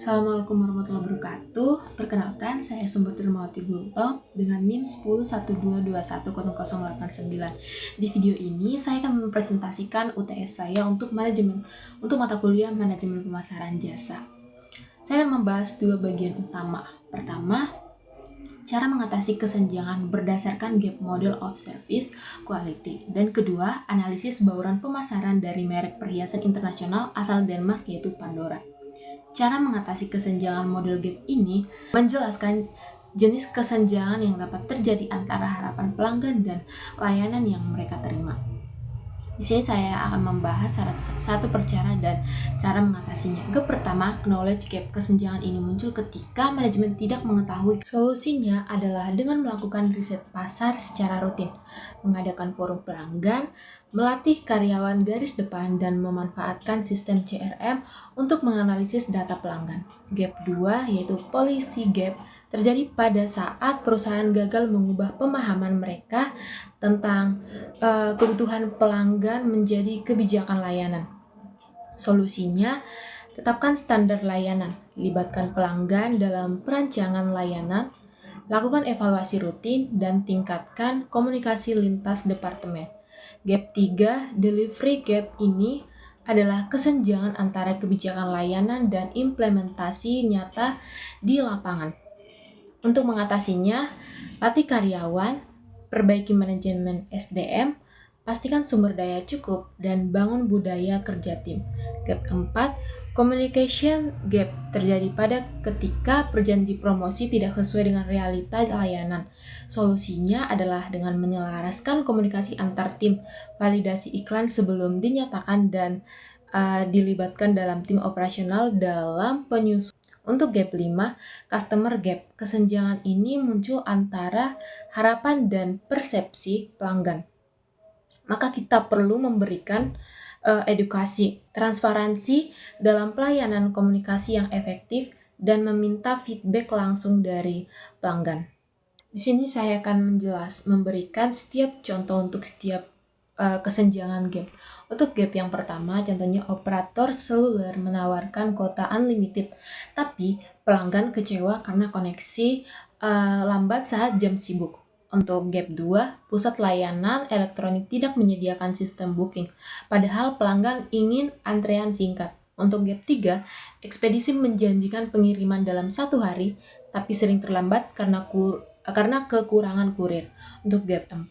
Assalamualaikum warahmatullahi wabarakatuh. Perkenalkan, saya Sumber Dermawati Gultom dengan NIM 1012210089. Di video ini, saya akan mempresentasikan UTS saya untuk mata kuliah manajemen pemasaran jasa. Saya akan membahas dua bagian utama. Pertama, cara mengatasi kesenjangan berdasarkan gap model of service quality. Dan kedua, analisis bauran pemasaran dari merek perhiasan internasional asal Denmark yaitu Pandora. Cara mengatasi kesenjangan model gap ini menjelaskan jenis kesenjangan yang dapat terjadi antara harapan pelanggan dan layanan yang mereka terima. Di sini saya akan membahas satu per cara dan cara mengatasinya. Gap pertama, knowledge gap. Kesenjangan ini muncul ketika manajemen tidak mengetahui. Solusinya adalah dengan melakukan riset pasar secara rutin, mengadakan forum pelanggan, melatih karyawan garis depan, dan memanfaatkan sistem CRM untuk menganalisis data pelanggan. Gap 2 yaitu policy gap terjadi pada saat perusahaan gagal mengubah pemahaman mereka tentang kebutuhan pelanggan menjadi kebijakan layanan. Solusinya, tetapkan standar layanan, libatkan pelanggan dalam perancangan layanan, lakukan evaluasi rutin, dan tingkatkan komunikasi lintas departemen. Gap 3, delivery gap ini adalah kesenjangan antara kebijakan layanan dan implementasi nyata di lapangan. Untuk mengatasinya, latih karyawan, perbaiki manajemen SDM, pastikan sumber daya cukup, dan bangun budaya kerja tim. Gap 4, communication gap terjadi pada ketika perjanji promosi tidak sesuai dengan realita layanan. Solusinya adalah dengan menyelaraskan komunikasi antar tim, validasi iklan sebelum dinyatakan, dan dilibatkan dalam tim operasional dalam penyusunan. Untuk gap 5, customer gap. Kesenjangan ini muncul antara harapan dan persepsi pelanggan. Maka kita perlu memberikan edukasi, transparansi dalam pelayanan komunikasi yang efektif, dan meminta feedback langsung dari pelanggan. Di sini saya akan memberikan setiap contoh untuk setiap kesenjangan gap. Untuk gap yang pertama, contohnya operator seluler menawarkan kuota unlimited, tapi pelanggan kecewa karena koneksi lambat saat jam sibuk. Untuk gap 2, pusat layanan elektronik tidak menyediakan sistem booking, padahal pelanggan ingin antrean singkat. Untuk gap 3, ekspedisi menjanjikan pengiriman dalam 1 hari, tapi sering terlambat karena kekurangan kurir. Untuk gap 4,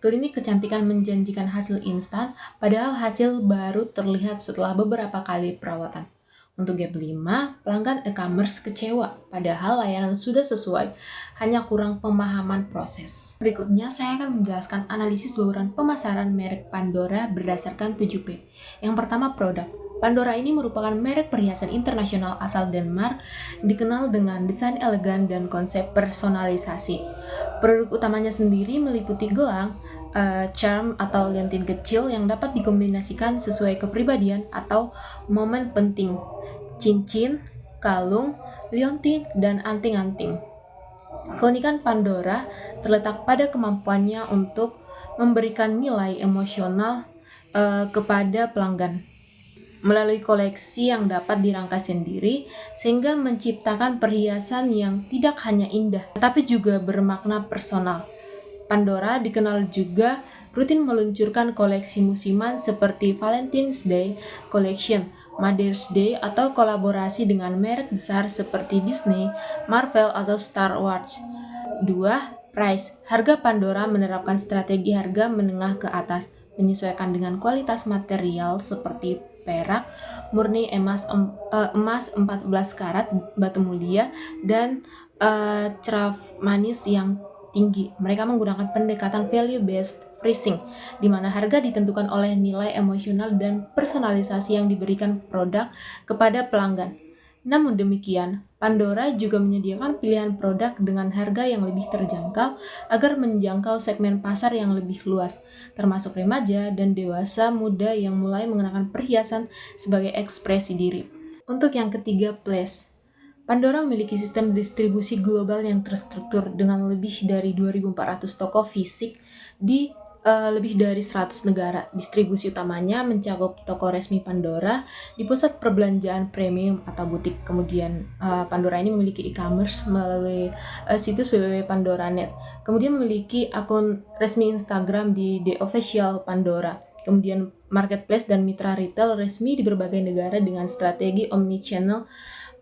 klinik kecantikan menjanjikan hasil instan, padahal hasil baru terlihat setelah beberapa kali perawatan. Untuk gap 5, pelanggan e-commerce kecewa, padahal layanan sudah sesuai, hanya kurang pemahaman proses. Berikutnya, saya akan menjelaskan analisis bauran pemasaran merek Pandora berdasarkan 7P. Yang pertama, produk. Pandora ini merupakan merek perhiasan internasional asal Denmark, dikenal dengan desain elegan dan konsep personalisasi. Produk utamanya sendiri meliputi gelang, charm atau liontin kecil yang dapat dikombinasikan sesuai kepribadian atau momen penting, cincin, kalung, liontin, dan anting-anting. Keunikan Pandora terletak pada kemampuannya untuk memberikan nilai emosional kepada pelanggan melalui koleksi yang dapat dirangkai sendiri, sehingga menciptakan perhiasan yang tidak hanya indah, tetapi juga bermakna personal. Pandora dikenal juga rutin meluncurkan koleksi musiman seperti Valentine's Day Collection, Mother's Day, atau kolaborasi dengan merek besar seperti Disney, Marvel, atau Star Wars. 2. Price. Harga Pandora menerapkan strategi harga menengah ke atas, menyesuaikan dengan kualitas material seperti perak, murni emas 14 karat, batu mulia, dan ceraf manis yang tinggi. Mereka menggunakan pendekatan value-based pricing, di mana harga ditentukan oleh nilai emosional dan personalisasi yang diberikan produk kepada pelanggan. Namun demikian, Pandora juga menyediakan pilihan produk dengan harga yang lebih terjangkau agar menjangkau segmen pasar yang lebih luas, termasuk remaja dan dewasa muda yang mulai mengenakan perhiasan sebagai ekspresi diri. Untuk yang ketiga, place. Pandora memiliki sistem distribusi global yang terstruktur dengan lebih dari 2.400 toko fisik di lebih dari 100 negara. Distribusi utamanya mencakup toko resmi Pandora di pusat perbelanjaan premium atau butik. Kemudian Pandora ini memiliki e-commerce melalui situs www.pandora.net. Kemudian memiliki akun resmi Instagram di The Official Pandora. Kemudian marketplace dan mitra retail resmi di berbagai negara dengan strategi omnichannel.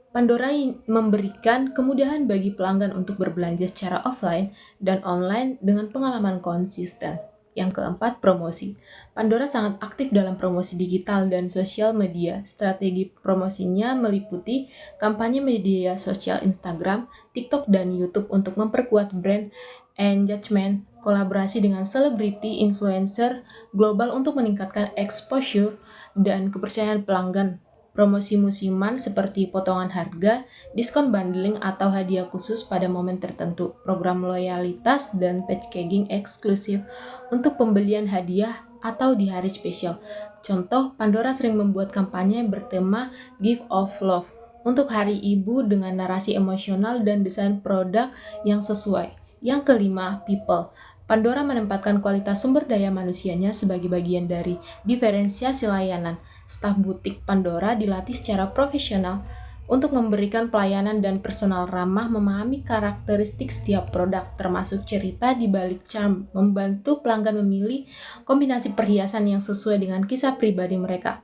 Pandora memberikan kemudahan bagi pelanggan untuk berbelanja secara offline dan online dengan pengalaman konsisten. Yang keempat, promosi. Pandora sangat aktif dalam promosi digital dan sosial media. Strategi promosinya meliputi kampanye media sosial Instagram, TikTok, dan YouTube untuk memperkuat brand engagement, kolaborasi dengan selebriti, influencer global untuk meningkatkan exposure dan kepercayaan pelanggan. Promosi musiman seperti potongan harga, diskon bundling atau hadiah khusus pada momen tertentu, program loyalitas, dan packaging eksklusif untuk pembelian hadiah atau di hari spesial. Contoh, Pandora sering membuat kampanye bertema Gift of Love untuk Hari Ibu dengan narasi emosional dan desain produk yang sesuai. Yang kelima, people. Pandora menempatkan kualitas sumber daya manusianya sebagai bagian dari diferensiasi layanan. Staf butik Pandora dilatih secara profesional untuk memberikan pelayanan dan personal ramah, memahami karakteristik setiap produk, termasuk cerita di balik charm, membantu pelanggan memilih kombinasi perhiasan yang sesuai dengan kisah pribadi mereka.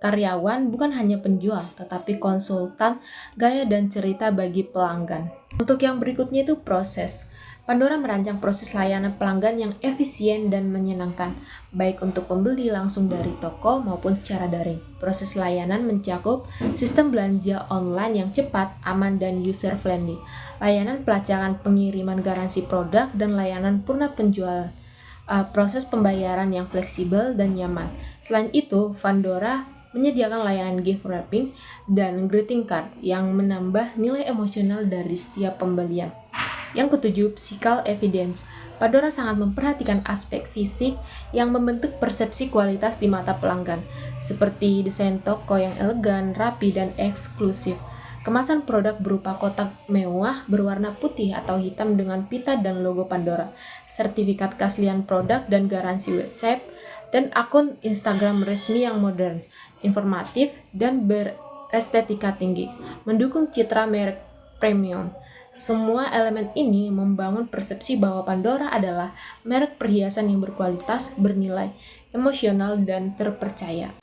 Karyawan bukan hanya penjual, tetapi konsultan gaya dan cerita bagi pelanggan. Untuk yang berikutnya itu proses. Pandora merancang proses layanan pelanggan yang efisien dan menyenangkan, baik untuk pembeli langsung dari toko maupun secara daring. Proses layanan mencakup sistem belanja online yang cepat, aman, dan user-friendly, layanan pelacakan pengiriman garansi produk, dan layanan purna penjualan. Proses pembayaran yang fleksibel dan nyaman. Selain itu, Pandora menyediakan layanan gift wrapping dan greeting card yang menambah nilai emosional dari setiap pembelian. Yang ketujuh, physical evidence. Pandora sangat memperhatikan aspek fisik yang membentuk persepsi kualitas di mata pelanggan, seperti desain toko yang elegan, rapi, dan eksklusif. Kemasan produk berupa kotak mewah berwarna putih atau hitam dengan pita dan logo Pandora, sertifikat keaslian produk dan garansi website, dan akun Instagram resmi yang modern, informatif, dan berestetika tinggi, mendukung citra merek premium. Semua elemen ini membangun persepsi bahwa Pandora adalah merek perhiasan yang berkualitas, bernilai emosional, dan terpercaya.